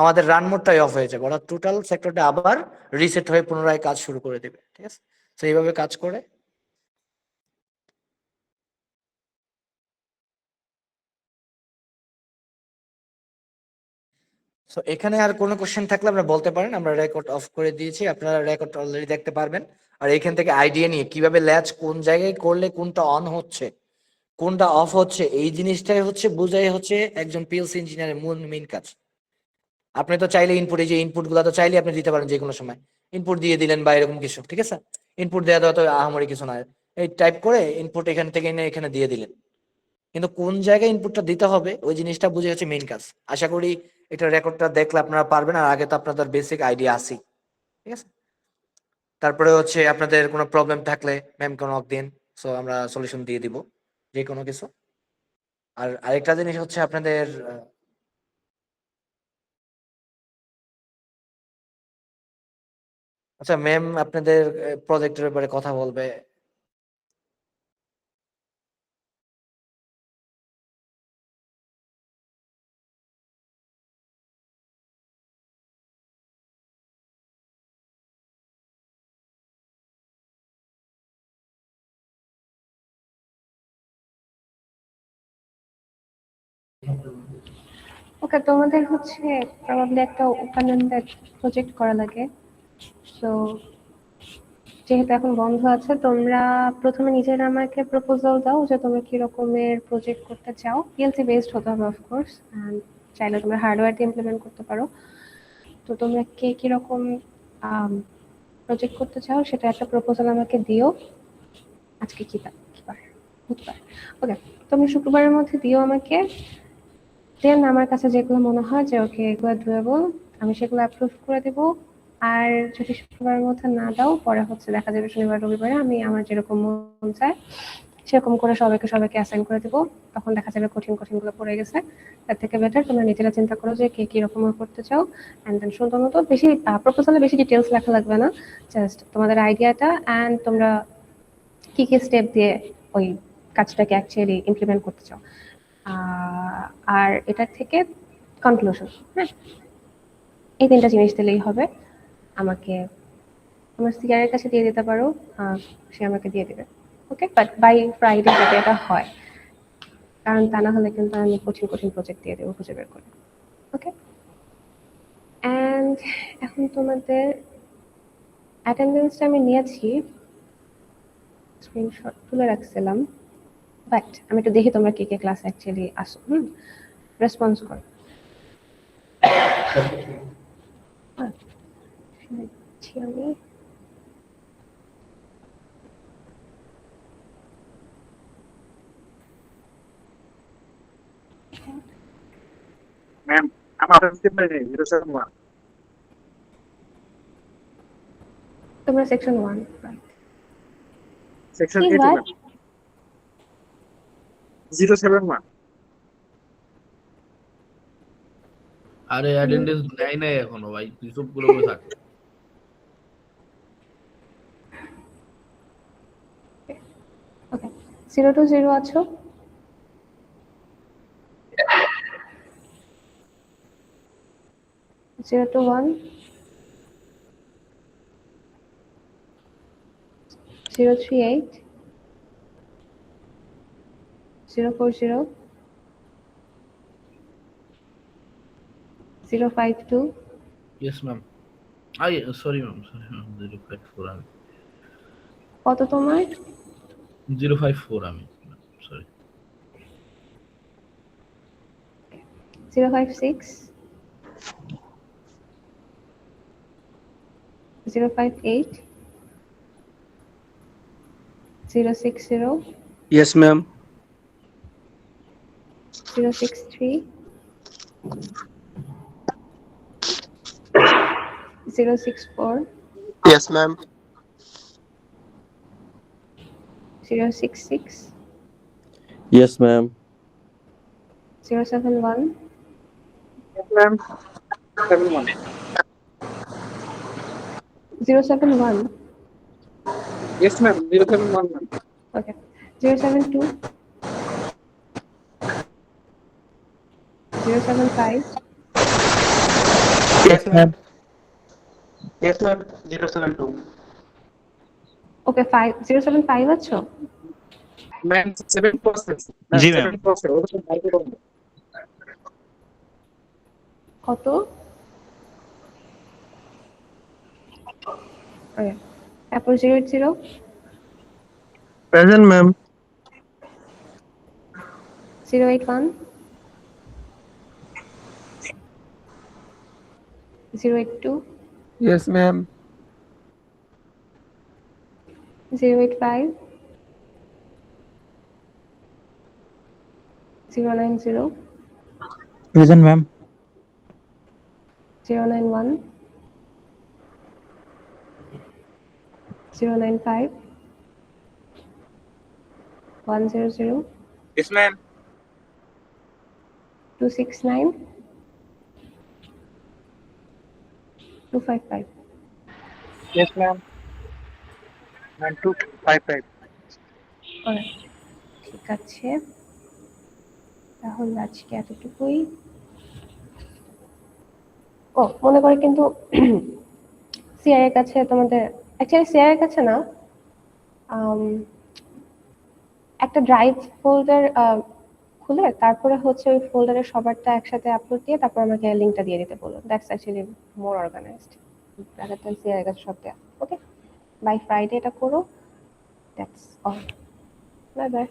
আমাদের রান মোডটাই অফ হয়ে যাবে, অর্থাৎ টোটাল সেক্টরটা আবার রিসেট হয়ে পুনরায় কাজ শুরু করে দেবে। ঠিক আছে, তো এইভাবে কাজ করে। সো এখানে আর কোনো কোশ্চেন থাকলে আপনারা বলতে পারেন, আমরা রেকর্ড অফ করে দিয়েছি, আপনারা রেকর্ড অলরেডি দেখতে পারবেন। আর এখান থেকে আইডিয়া নিয়ে কিভাবে ল্যাচ কোন জায়গায় করলে কোনটা অন হচ্ছে কোনটা অফ হচ্ছে, এই জিনিসটাই হচ্ছে বুঝাই হচ্ছে একজন পিএলসি ইঞ্জিনিয়ারের মূল মেইন কাজ। আপনি তো চাইলে ইনপুট, এই যে ইনপুট গুলো তো চাইলে আপনি দিতে পারেন যে কোনো সময়, ইনপুট দিয়ে দিলেন বা এরকম কিছু। ঠিক আছে, ইনপুট দেওয়া দেওয়া তো আহামরি কিছু নয়, এই টাইপ করে ইনপুট এখান থেকে এনে এখানে দিয়ে দিলেন। কিন্তু কোন জায়গায় ইনপুটটা দিতে হবে ওই জিনিসটা বুঝে হচ্ছে মেইন কাজ। আশা করি এটা রেকর্ডটা দেখলে আপনারা পারবেন, আর আগে তো আপনাদের বেসিক আইডিয়া আছেই। ঠিক আছে, তারপরে হচ্ছে আপনাদের কোনো প্রবলেম থাকলে ম্যামকে নক দিন, সো আমরা সলিউশন দিয়ে দিব যে কোনো কিছু। আর আরেকটা জিনিস হচ্ছে আপনাদের আচ্ছা ম্যাম আপনাদের প্রজেক্টের ব্যাপারে কথা বলবে। ওকে, তোমাদের হচ্ছে প্রবাবলি একটা ওপেন এন্ডেড প্রজেক্ট করা লাগে। সো যেহেতু এখন বন্ধ আছে, তোমরা প্রথমে নিজেরা আমাকে প্রপোজাল দাও যে তোমরা কি রকমের প্রজেক্ট করতে চাও। পিএলসি বেসড হতে হবে অফকোর্স, অ্যান্ড চাইলে তোমরা হার্ডওয়্যার দিয়ে ইমপ্লিমেন্ট করতে পারো। তো তোমরা কে কিরকম প্রজেক্ট করতে চাও সেটা একটা প্রপোজাল আমাকে দিও। আজকে কি বার? বুধবার। ওকে, তোমরা শুক্রবারের মধ্যে দিও আমাকে। দেন আমার কাছে যেগুলো মনে হয় যে ওকে এগুলো ডুয়েবল, আমি সেগুলো অ্যাপ্রুভ করে দেবো। আর যদি শুক্রবারের মধ্যে না দাও, পরে হচ্ছে দেখা যাবে শনিবার রবিবারে আমি আমার যেরকম মন চায় সেরকম করে সবাইকে অ্যাসাইন করে দেবো। তখন দেখা যাবে কঠিন গুলো পড়ে গেছে। তার থেকে বেটার তোমরা নিজেরা চিন্তা করো যে কে কি রকম করতে চাও, অ্যান্ড দেন সুন্দর মতো, বেশি প্রপোজালে বেশি ডিটেলস লেখা লাগবে না, জাস্ট তোমাদের আইডিয়াটা অ্যান্ড তোমরা কি কি স্টেপ দিয়ে ওই কাজটাকে অ্যাকচুয়ালি ইমপ্লিমেন্ট করতে চাও, আর এটার থেকে কনক্লুশন। হ্যাঁ, এই তিনটা জিনিস দিলেই হবে। আমাকে আমার সিআরের কাছে দিয়ে দিতে পারো, সে আমাকে দিয়ে দেবে। ওকে, বাট বাই ফ্রাইডে যাতে এটা হয়, কারণ তা না হলে কিন্তু আমি কঠিন প্রজেক্ট দিয়ে দেবো খুঁজে বের করে। ওকে, অ্যান্ড এখন তোমাদের অ্যাটেন্ডেন্সটা আমি নিয়েছি, স্ক্রিনশট তুলে রাখছিলাম, বাট আমি একটু দেখি তোমরা কে কে ক্লাস অ্যাকচুয়ালি আসো। রেসপন্স করো। আমি ম্যাম আমার সিম্পলি 071 তোমরা সেকশন 1, রাইট? সেকশন কি 82 বার? ম্যাম 071 আরে অ্যাটেন্ডেন্স নেয় নাই এখনো ভাই, তুই সব করে বসে থাকে। ওকে, 020 আছো? Zero to 1, 038, 040, 052, yes ma'am, sorry ma'am, 054 আমি, কত তোমার? 054 আমি, sorry. 056, 058, 060, Yes, ma'am. 063, 064, Yes, ma'am. 066, Yes, ma'am. 071, ma'am 71 071. Yes, ma'am. 071, ma'am. Okay. 072. 075. Yes, ma'am. Yes, ma'am. 072. Okay, 075 আছো? Ma'am, 7%. Ma'am, জি ম্যাম 7%. ওটা তো বাইরে করবো। কত? Okay. তারপর 080, Present, ma'am. 081, 082, yes ma'am 085, 090, present ma'am 091, 095, 100, Yes, ma'am. 269, 255. Yes, ma'am. Ma'am, 255. Alright, ঠিক আছে, তাহলে আজকে এতটুকুই। ও মনে করে কিন্তু সিআর এর কাছে তোমাদের, অ্যাকচুয়ালি সিআর এর কাছে না, আম, একটা ড্রাইভ ফোল্ডার খুলে তারপরে হচ্ছে ওই ফোল্ডারের সবারটা একসাথে আপলোড দিয়ে তারপর আমাকে লিংকটা দিয়ে দিতে বলো। That's actually more organized rather than CR এর কাছে সব দেয়া। ওকে, বাই ফ্রাইডে এটা করো। That's all. Bye by.